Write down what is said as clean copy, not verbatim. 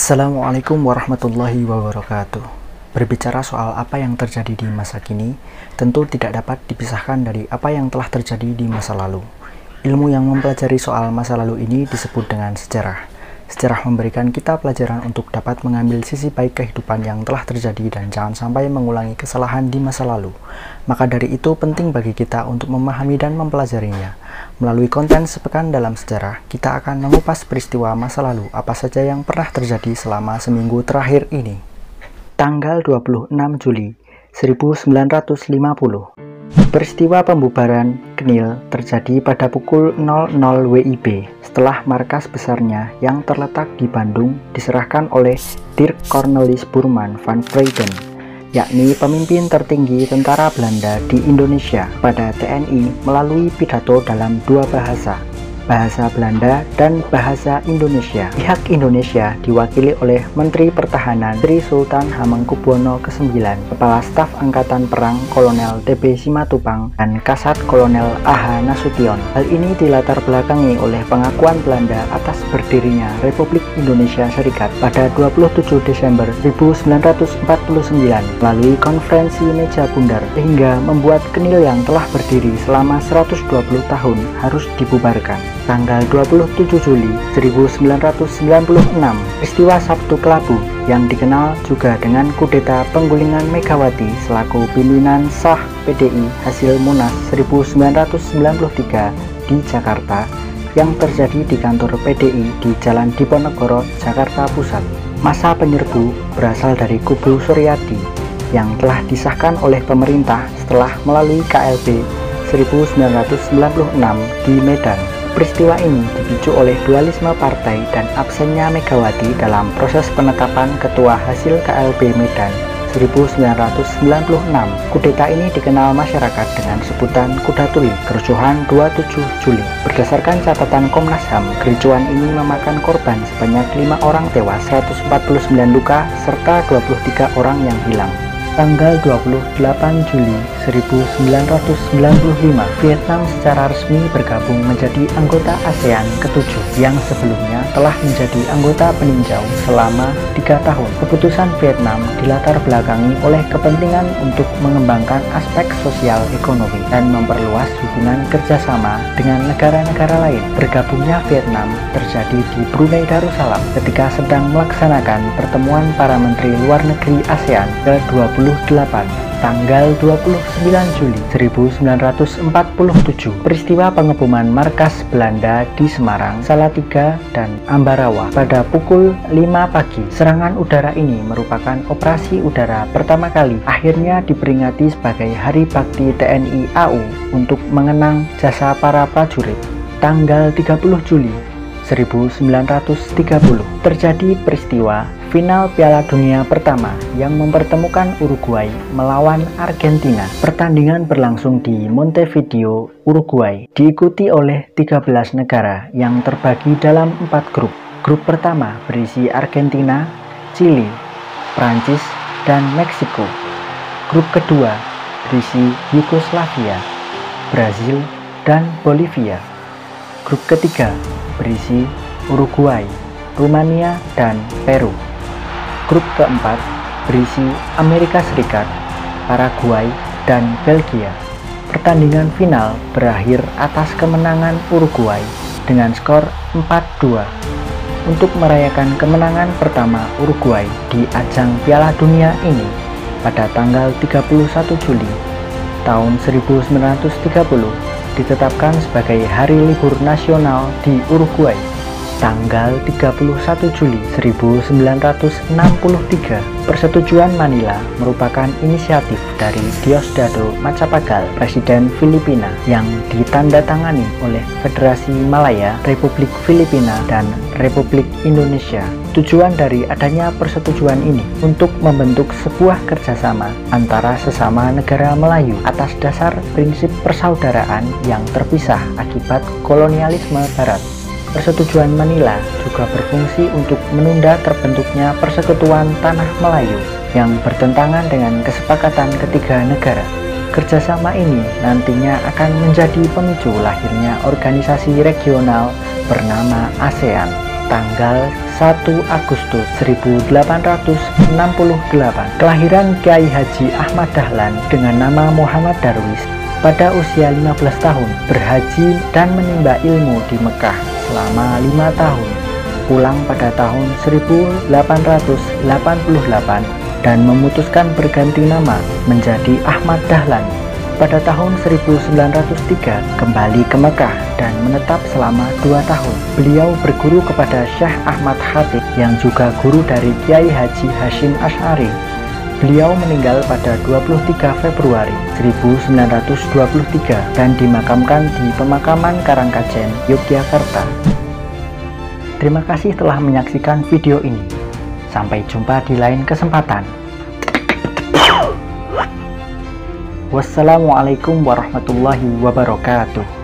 Assalamualaikum warahmatullahi wabarakatuh. Berbicara soal apa yang terjadi di masa kini, tentu tidak dapat dipisahkan dari apa yang telah terjadi di masa lalu. Ilmu yang mempelajari soal masa lalu ini disebut dengan sejarah. Sejarah memberikan kita pelajaran untuk dapat mengambil sisi baik kehidupan yang telah terjadi dan jangan sampai mengulangi kesalahan di masa lalu. Maka dari itu penting bagi kita untuk memahami dan mempelajarinya. Melalui konten Sepekan dalam Sejarah, kita akan mengupas peristiwa masa lalu apa saja yang pernah terjadi selama seminggu terakhir ini. Tanggal 26 Juli 1950. Peristiwa pembubaran KNIL terjadi pada pukul 00 WIB setelah markas besarnya yang terletak di Bandung diserahkan oleh Dirk Cornelis Bormann van Breyden, yakni pemimpin tertinggi tentara Belanda di Indonesia, pada TNI melalui pidato dalam dua bahasa Belanda dan bahasa Indonesia. Pihak Indonesia diwakili oleh Menteri Pertahanan Sri Sultan Hamengkubuwono ke-9, Kepala Staf Angkatan Perang Kolonel TB Simatupang, dan Kasat Kolonel A.H. Nasution. Hal ini dilatar belakangi oleh pengakuan Belanda atas berdirinya Republik Indonesia Serikat pada 27 Desember 1949 melalui konferensi meja bundar, sehingga membuat KNIL yang telah berdiri selama 120 tahun harus dibubarkan. Tanggal 27 Juli 1996, peristiwa Sabtu Kelabu yang dikenal juga dengan kudeta penggulingan Megawati selaku pimpinan sah PDI hasil Munas 1993 di Jakarta yang terjadi di kantor PDI di Jalan Diponegoro, Jakarta Pusat. Massa penyerbu berasal dari kubu Suryadi yang telah disahkan oleh pemerintah setelah melalui KLB 1996 di Medan. Peristiwa ini dipicu oleh dualisme partai dan absennya Megawati dalam proses penetapan ketua hasil KLB Medan 1996. Kudeta ini dikenal masyarakat dengan sebutan Kuda Tuli, kerusuhan 27 Juli. Berdasarkan catatan Komnas HAM, kericuan ini memakan korban sebanyak 5 orang tewas, 149 luka, serta 23 orang yang hilang. Tanggal 28 Juli 1995, Vietnam secara resmi bergabung menjadi anggota ASEAN ke-7 yang sebelumnya telah menjadi anggota peninjau selama 3 tahun. Keputusan Vietnam dilatar belakangi oleh kepentingan untuk mengembangkan aspek sosial ekonomi dan memperluas hubungan kerjasama dengan negara-negara lain. Bergabungnya Vietnam terjadi di Brunei Darussalam ketika sedang melaksanakan pertemuan para menteri luar negeri ASEAN ke-28. Tanggal 29 Juli 1947, peristiwa pengeboman markas Belanda di Semarang, Salatiga, dan Ambarawa pada pukul 5 pagi. Serangan udara ini merupakan operasi udara pertama kali, akhirnya diperingati sebagai Hari Bakti TNI AU untuk mengenang jasa para prajurit. Tanggal 30 Juli 1930, terjadi peristiwa final Piala Dunia pertama yang mempertemukan Uruguay melawan Argentina. Pertandingan berlangsung di Montevideo, Uruguay, diikuti oleh 13 negara yang terbagi dalam 4 grup. Grup pertama berisi Argentina, Chili, Prancis, dan Meksiko. Grup kedua berisi Yugoslavia, Brazil, dan Bolivia. Grup ketiga berisi Uruguay, Rumania, dan Peru. Grup keempat berisi Amerika Serikat, Paraguay, dan Belgia. Pertandingan final berakhir atas kemenangan Uruguay dengan skor 4-2. Untuk merayakan kemenangan pertama Uruguay di ajang Piala Dunia ini, pada tanggal 31 Juli tahun 1930 ditetapkan sebagai hari libur nasional di Uruguay. Tanggal 31 Juli 1963, Persetujuan Manila merupakan inisiatif dari Diosdado Macapagal, Presiden Filipina, yang ditandatangani oleh Federasi Malaya, Republik Filipina, dan Republik Indonesia. Tujuan dari adanya persetujuan ini untuk membentuk sebuah kerjasama antara sesama negara Melayu atas dasar prinsip persaudaraan yang terpisah akibat kolonialisme Barat. Persetujuan Manila juga berfungsi untuk menunda terbentuknya Persekutuan Tanah Melayu yang bertentangan dengan kesepakatan ketiga negara. Kerjasama ini nantinya akan menjadi pemicu lahirnya organisasi regional bernama ASEAN. tanggal 1 Agustus 1868. Kelahiran Kiai Haji Ahmad Dahlan dengan nama Muhammad Darwis pada usia 15 tahun, berhaji dan menimba ilmu di Mekah selama 5 tahun. Pulang pada tahun 1888 dan memutuskan berganti nama menjadi Ahmad Dahlan. Pada tahun 1903 kembali ke Mekah dan menetap selama 2 tahun. Beliau berguru kepada Syekh Ahmad Khatib yang juga guru dari Kiai Haji Hasyim Asy'ari. Beliau meninggal pada 23 Februari 1923 dan dimakamkan di Pemakaman Karangkajen, Yogyakarta. Terima kasih telah menyaksikan video ini. Sampai jumpa di lain kesempatan. Wassalamualaikum warahmatullahi wabarakatuh.